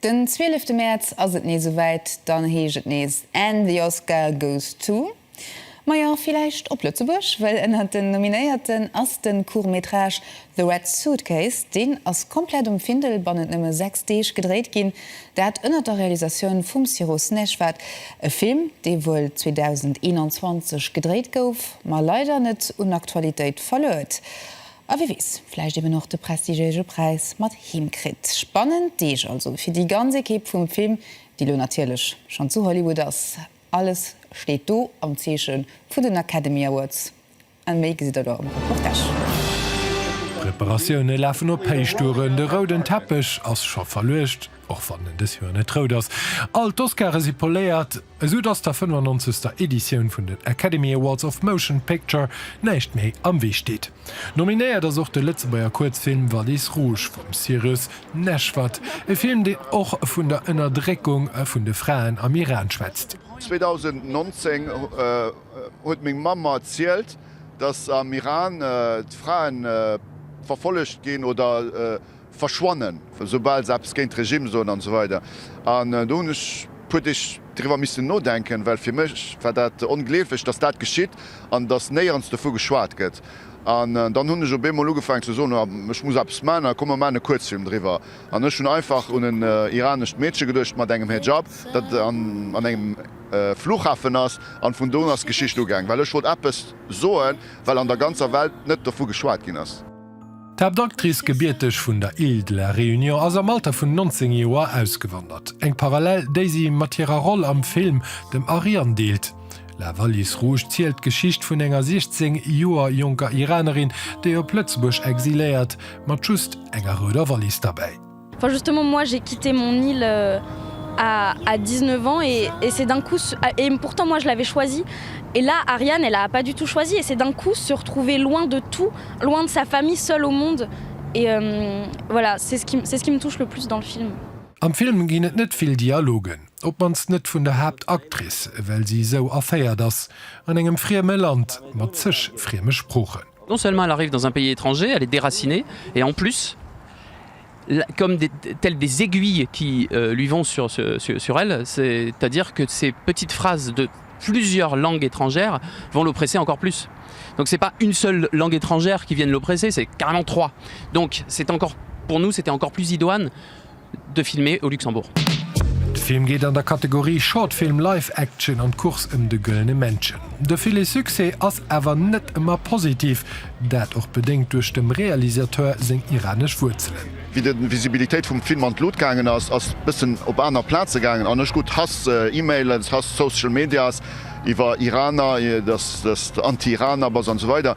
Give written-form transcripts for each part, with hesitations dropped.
Den 12. März ass et nie soweit, dann heeget nees and the Oscar goes to. Ma ja vielleicht op Lützeburg, weil en hat den nominéierten ass den Courtmetrage The Red Suitcase, den ass komplett Findel bannet nëmme 6 Deeg gedréet ginn, dat ënner der Realisaioun vum Cyrus Nechwat e Film, dei wohl 2021 gedréet gouf, ma leider net Unaktualitéit verlöet. A wie wies, vielleicht eben noch de prestigege Preis mat himkrit. Spannend Deeg also fir die ganze Kipp vum Film, die lo natierlech schon zu Hollywood ass. Alles steht do am Zeechen vu den Academy Awards. An méi si dat am Reportage. Präparationune läffen op Peichtouren, de roden Teppech ass scho verlecht, och van den des Hune Trouders. Alt Oscar si poléiert, eso dats der 95. Editionioun vun den Academy Awards of Motion Picture näicht méi am Wee steet. Nominéiert ass och de Letzebauer Kurzfilm Wallis Rouge vum Cyrus Nechwat, e Film, de och vun der Ënnerdreckung vun de Fraen am Iran schwätzt. 2019 huet még Mama erzielt, dats am Iran d'Fraen verfollecht gin oder verschwonnen, sobald selbst géint Regime so an so weiter. An dunech puch drwer miss no denken, well fir mech war dat ongleefech, dats dat geschiet an dats néierns vu geschwaart gëtt. An dann hunne jo Bemol ugefang zu so mech muss abs Männer komme meine Kurzfilm drwer. An ech schon einfach un en iranecht Mädche gedcht mat engem Hijab, dat an engem Flughafen ass an vun Doners Geschicht ugang, weil ech wat Appes soen, weil an der ganzer Welt net vu geschwaart gin ass. D'Abdoctrice gebiertech vun der Ile de la Réunion ass am Alter vun 19 Joer ausgewandert. Eng parallel déi mat ihrer Roll am Film dem Arian deelt. La Wallis Rouge zielt Geschicht vun enger 16 Joer junker Iranerin, déi op Plötzbusch exiléiert, mat just enger Röder Wallis dabei. Enfin, justement, moi, j'ai quitté mon île à 19 ans et c'est d'un coup... Et pourtant, moi, je l'avais choisi. Et là, Ariane, elle n'a pas du tout choisi. Et c'est d'un coup se retrouver loin de tout, loin de sa famille, seule au monde. Et voilà, c'est ce qui me touche le plus dans le film. Am Film ginnet net vill Dialogen, op mans net vun der Hauptaktrice, well sie so aféiert ass an engem frieme Land mat zech frieme Spprochen. Non seulement elle arrive dans un pays étranger, elle est déracinée, et en plus, comme telles des aiguilles qui lui vont sur elle, c'est-à-dire que ces petites phrases de plusieurs langues étrangères vont l'oppresser encore plus. Donc c'est pas une seule langue étrangère qui vient l'oppresser, c'est carrément 3. Donc c'est encore, pour nous, c'était encore plus idoine de filmer au Luxembourg. De Film geht an der Kategorie Shortfilm Live-Action an Kurs de gëllene Menschen. De viele Suse ass awer net immer positiv, dat och bedingt durch dem Realisateur seg iranisch Wurzelen. Wie de Visibilitéit vum Film an Lotgangen ass bisssen op aner Plaze gangen. Annech gut hass E-Mails, hass Social Medias, iwwer Iraner, das Anti-Iraner bas an so weiter.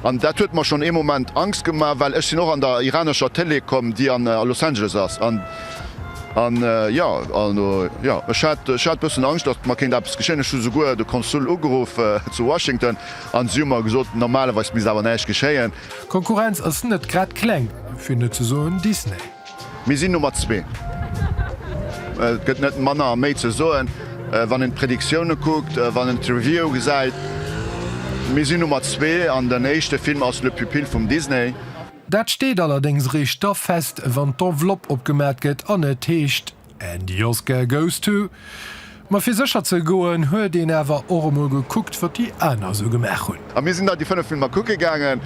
An dat huet man schon e moment Angst gemacht, weil ech noch an der iranescher Telekom, die an Los Angeles ass. Echat bëssen Angst, dat man kind abs geschénne so go de Konsul ugeuf zu Washington an Summer gesot normalweis mis awer neich geschéien. Konkurrenz ass net grad kleng, findet ze so Disney. Mi sinn Nummer 2. Gëtt net Manner méi ze soen, wann en Prädiktionune guckt, wann en Review gesäit. Mi sinn Nummer 2 an den éischchte Film ass le Pupil vum Disney. Dat steht allerdings richter fest, wann d'Enveloppe opgemerket an et techt and the Oscar goes to. Ma fir secher ze goen huet den ewer ormo geguckt, wat die aner so gemerk hun. Am mir sind dat die 5 Filmer kucke gegangen.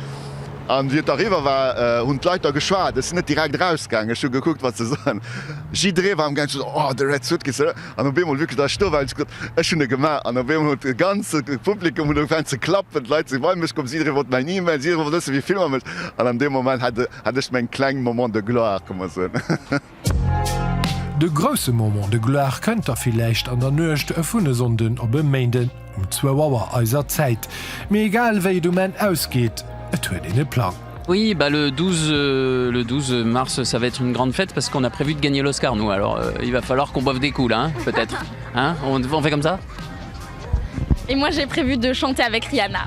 An wie darüber war hun Leiter geschwaart, es net direkt rausgang schon geguckt wat ze sagen. Jidré war am ganz der Red Suitcase an Bemol wirklich der Sto schon gemacht an Bemol de ganze Publikum hun ze klappen Leiit ze wollen kom sie wat mein E-Mail wie Film mit an dem Moment ich mein kleinen Moment de Gloire kommmer se. De grosse Moment de Gloire kënnt er vielleicht an der nøcht vune sonden op bemeden 2 Auer eiser Zeit. Me egal wéi du men ausgeht, plan. Oui, bah le 12 mars, ça va être une grande fête parce qu'on a prévu de gagner l'Oscar, nous. Alors, il va falloir qu'on boive des coups, là, hein, peut-être. Hein, on fait comme ça? Et moi, j'ai prévu de chanter avec Rihanna.